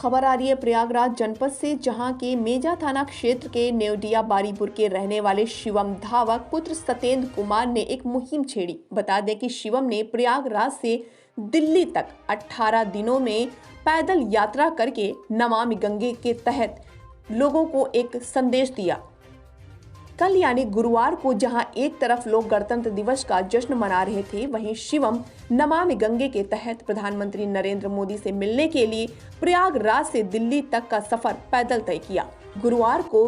खबर आ रही है प्रयागराज जनपद से, जहां के मेजा थाना क्षेत्र के नेवडिया बारीपुर के रहने वाले शिवम धावक पुत्र सत्येंद्र कुमार ने एक मुहिम छेड़ी। बता दें कि शिवम ने प्रयागराज से दिल्ली तक 18 दिनों में पैदल यात्रा करके नमामि गंगे के तहत लोगों को एक संदेश दिया। कल यानी गुरुवार को जहां एक तरफ लोग गणतंत्र दिवस का जश्न मना रहे थे, वहीं शिवम नमामि गंगे के तहत प्रधानमंत्री नरेंद्र मोदी से मिलने के लिए प्रयागराज से दिल्ली तक का सफर पैदल तय किया। गुरुवार को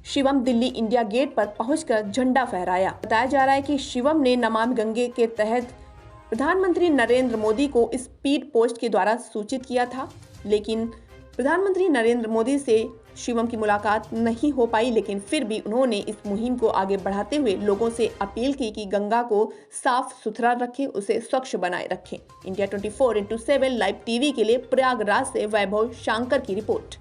शिवम दिल्ली इंडिया गेट पर पहुंचकर झंडा फहराया। बताया जा रहा है कि शिवम ने नमामि गंगे के तहत प्रधानमंत्री नरेंद्र मोदी को स्पीड पोस्ट के द्वारा सूचित किया था, लेकिन प्रधानमंत्री नरेंद्र मोदी से शिवम की मुलाकात नहीं हो पाई। लेकिन फिर भी उन्होंने इस मुहिम को आगे बढ़ाते हुए लोगों से अपील की कि गंगा को साफ सुथरा रखें, उसे स्वच्छ बनाए रखें। इंडिया 24/7 लाइव टीवी के लिए प्रयागराज से वैभव शांकर की रिपोर्ट।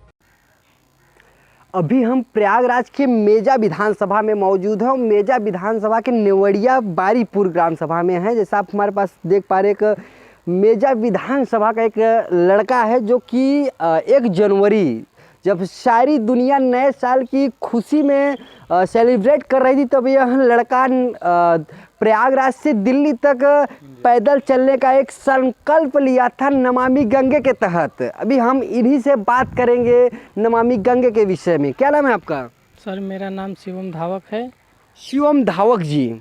अभी हम प्रयागराज के मेजा विधानसभा में मौजूद हैं। मेजा विधानसभा के नेवडिया बारीपुर ग्राम सभा में है। जैसा आप हमारे पास देख पा रहे, एक मेजा विधानसभा का एक लड़का है जो कि 1 जनवरी जब सारी दुनिया नए साल की खुशी में सेलिब्रेट कर रही थी, तब यह लड़का प्रयागराज से दिल्ली तक पैदल चलने का एक संकल्प लिया था नमामि गंगे के तहत। अभी हम इन्हीं से बात करेंगे नमामि गंगे के विषय में। क्या नाम है आपका? सर, मेरा नाम शिवम धावक है। शिवम धावक जी,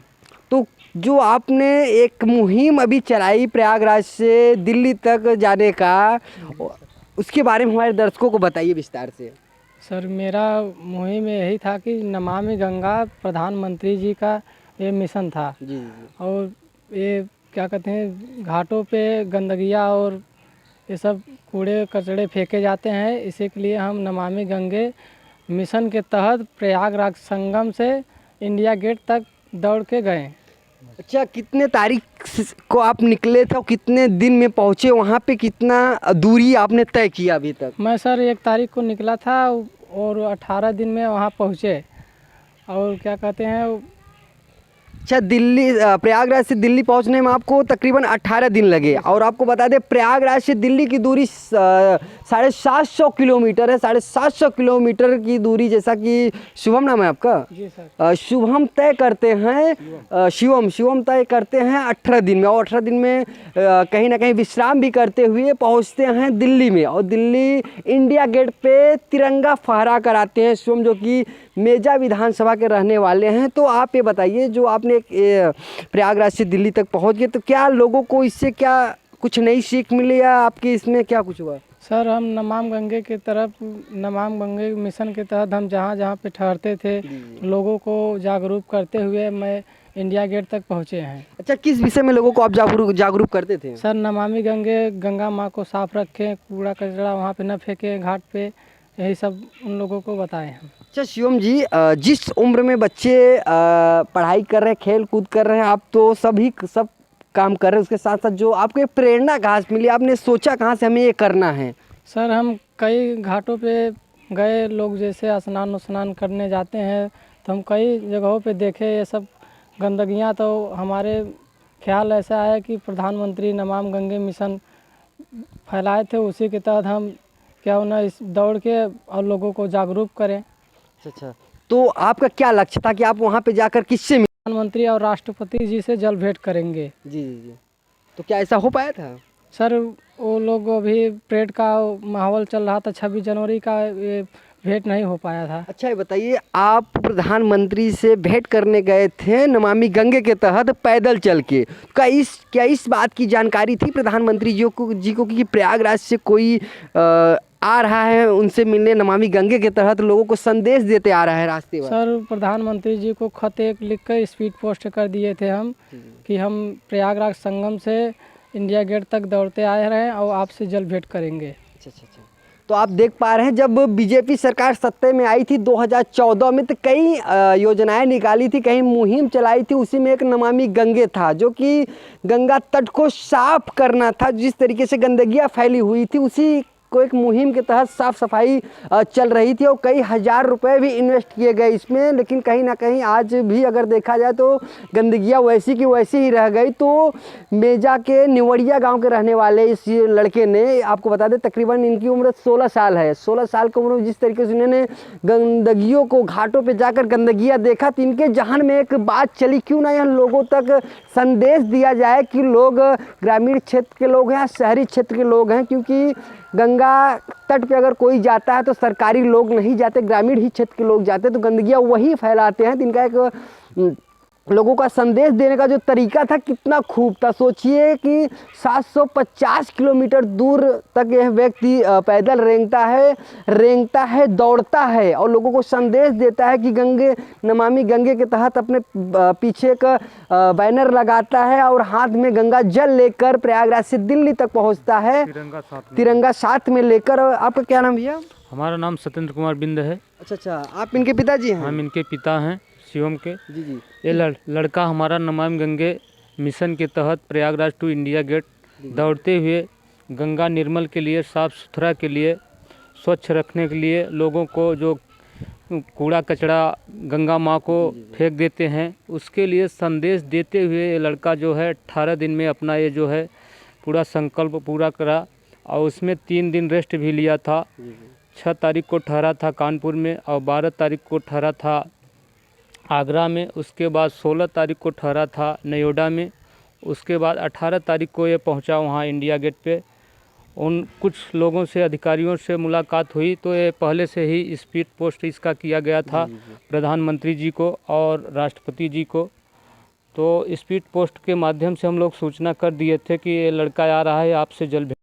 तो जो आपने एक मुहिम अभी चलाई प्रयागराज से दिल्ली तक जाने का, उसके बारे में हमारे दर्शकों को बताइए विस्तार से। सर, मेरा मुहिम में यही था कि नमामि गंगा प्रधानमंत्री जी का ये मिशन था जी। और ये क्या कहते हैं, घाटों पे गंदगियाँ और ये सब कूड़े कचड़े फेंके जाते हैं। इसी के लिए हम नमामि गंगे मिशन के तहत प्रयागराज संगम से इंडिया गेट तक दौड़ के गए। अच्छा, कितने तारीख को आप निकले थे और कितने दिन में पहुँचे वहाँ पे? कितना दूरी आपने तय किया अभी तक? मैं सर 1 तारीख को निकला था और 18 दिन में वहाँ पहुँचे। और क्या कहते हैं, अच्छा, दिल्ली प्रयागराज से दिल्ली पहुंचने में आपको तकरीबन 18 दिन लगे। और आपको बता दें प्रयागराज से दिल्ली की दूरी 750 किलोमीटर है। 750 किलोमीटर की दूरी, जैसा कि शुभम नाम है आपका? जी सर। शुभम तय करते हैं, शिवम तय करते हैं 18 दिन में। और 18 दिन में कहीं ना कहीं विश्राम भी करते हुए पहुंचते हैं दिल्ली में। और दिल्ली इंडिया गेट पे तिरंगा फहरा कर आते हैं शिवम, जो कि मेजा विधानसभा के रहने वाले हैं। तो आप ये बताइए, जो आपने प्रयागराज से दिल्ली तक पहुंच गए, तो क्या लोगों को इससे क्या कुछ नई सीख मिली या आपके इसमें क्या कुछ हुआ? सर, हम नमामि गंगे की तरफ, नमामि गंगे मिशन के तहत हम जहाँ जहाँ पे ठहरते थे, लोगों को जागरूक करते हुए मैं इंडिया गेट तक पहुँचे हैं। अच्छा, किस विषय में लोगों को आप जागरूक करते थे? सर, नमामि गंगे, गंगा माँ को साफ रखें, कूड़ा कचरा वहाँ पे न फेंकें घाट पे, यही सब उन लोगों को बताए हैं। अच्छा शिवम जी, जिस उम्र में बच्चे पढ़ाई कर रहे हैं, खेल कूद कर रहे हैं, आप तो सब काम कर रहे हैं, उसके साथ साथ जो आपको एक प्रेरणा कहाँ से मिली? आपने सोचा कहाँ से हमें ये करना है? सर, हम कई घाटों पे गए, लोग जैसे स्नान करने जाते हैं, तो हम कई जगहों पे देखे ये सब गंदगियाँ। तो हमारे ख्याल ऐसा आया कि प्रधानमंत्री नमामि गंगे मिशन फैलाए थे, उसी के तहत हम क्यों ना इस दौड़ के और लोगों को जागरूक करें। अच्छा, तो आपका क्या लक्ष्य था कि आप वहाँ पे जाकर किससे मिले? प्रधानमंत्री और राष्ट्रपति जी से जल भेंट करेंगे। जी। तो क्या ऐसा हो पाया था? सर, वो लोग अभी परेड का माहौल चल रहा था, 26 जनवरी का, ये भेंट नहीं हो पाया था। अच्छा, ये बताइए, आप प्रधानमंत्री से भेंट करने गए थे नमामि गंगे के तहत पैदल चल के। क्या इस बात की जानकारी थी प्रधानमंत्री जी को कि प्रयागराज से कोई आ रहा है उनसे मिलने, नमामि गंगे के तहत लोगों को संदेश देते आ रहा है रास्ते में? सर, प्रधानमंत्री जी को खत एक लिख कर स्पीड पोस्ट कर दिए थे हम कि हम प्रयागराज संगम से इंडिया गेट तक दौड़ते आए रहे हैं और आपसे जल भेंट करेंगे। अच्छा। तो आप देख पा रहे हैं, जब बीजेपी सरकार सत्ते में आई थी 2014 में, तो कई योजनाएं निकाली थी, कई मुहिम चलाई थी। उसी में एक नमामि गंगे था, जो कि गंगा तट को साफ करना था। जिस तरीके से गंदगियाँ फैली हुई थी, उसी को एक मुहिम के तहत साफ सफाई चल रही थी और कई हज़ार रुपए भी इन्वेस्ट किए गए इसमें, लेकिन कहीं ना कहीं आज भी अगर देखा जाए तो गंदगियाँ वैसी की वैसी ही रह गई। तो मेजा के निवड़िया गांव के रहने वाले इस लड़के ने, आपको बता दें तकरीबन इनकी उम्र 16 साल है। 16 साल की उम्र में जिस तरीके से उन्होंने गंदगियों को, घाटों पे जाकर गंदगियाँ देखा, तो इनके जहन में एक बात चली, क्यों ना यह लोगों तक संदेश दिया जाए कि लोग ग्रामीण क्षेत्र के लोग हैं, शहरी क्षेत्र के लोग हैं, क्योंकि गंगा तट पे अगर कोई जाता है तो सरकारी लोग नहीं जाते, ग्रामीण ही क्षेत्र के लोग जाते, तो गंदगियाँ वही फैलाते हैं। तो इनका एक लोगों का संदेश देने का जो तरीका था कितना खूब था। सोचिए कि 750 किलोमीटर दूर तक यह व्यक्ति पैदल रेंगता है, दौड़ता है और लोगों को संदेश देता है कि गंगे नमामि गंगे के तहत अपने पीछे का बैनर लगाता है और हाथ में गंगा जल लेकर प्रयागराज से दिल्ली तक पहुंचता है, तिरंगा साथ में लेकर। आपका क्या नाम भैया? हमारा नाम सत्येंद्र कुमार बिंद है। अच्छा, आप इनके पिताजी हैं? हम इनके पिता हैं, शिवम के। जी। ये लड़का हमारा नमामि गंगे मिशन के तहत प्रयागराज टू इंडिया गेट दौड़ते हुए गंगा निर्मल के लिए, साफ़ सुथरा के लिए, स्वच्छ रखने के लिए, लोगों को जो कूड़ा कचरा गंगा माँ को फेंक देते हैं उसके लिए संदेश देते हुए ये लड़का जो है 18 दिन में अपना ये जो है पूरा संकल्प पूरा करा और उसमें 3 दिन रेस्ट भी लिया था। 6 तारीख को ठहरा था कानपुर में और 12 तारीख को ठहरा था आगरा में, उसके बाद 16 तारीख को ठहरा था नोएडा में, उसके बाद 18 तारीख को ये पहुंचा वहां इंडिया गेट पे। उन कुछ लोगों से, अधिकारियों से मुलाकात हुई तो ये पहले से ही स्पीड पोस्ट इसका किया गया था प्रधानमंत्री जी को और राष्ट्रपति जी को। तो स्पीड पोस्ट के माध्यम से हम लोग सूचना कर दिए थे कि ये लड़का आ रहा है, आपसे जल्द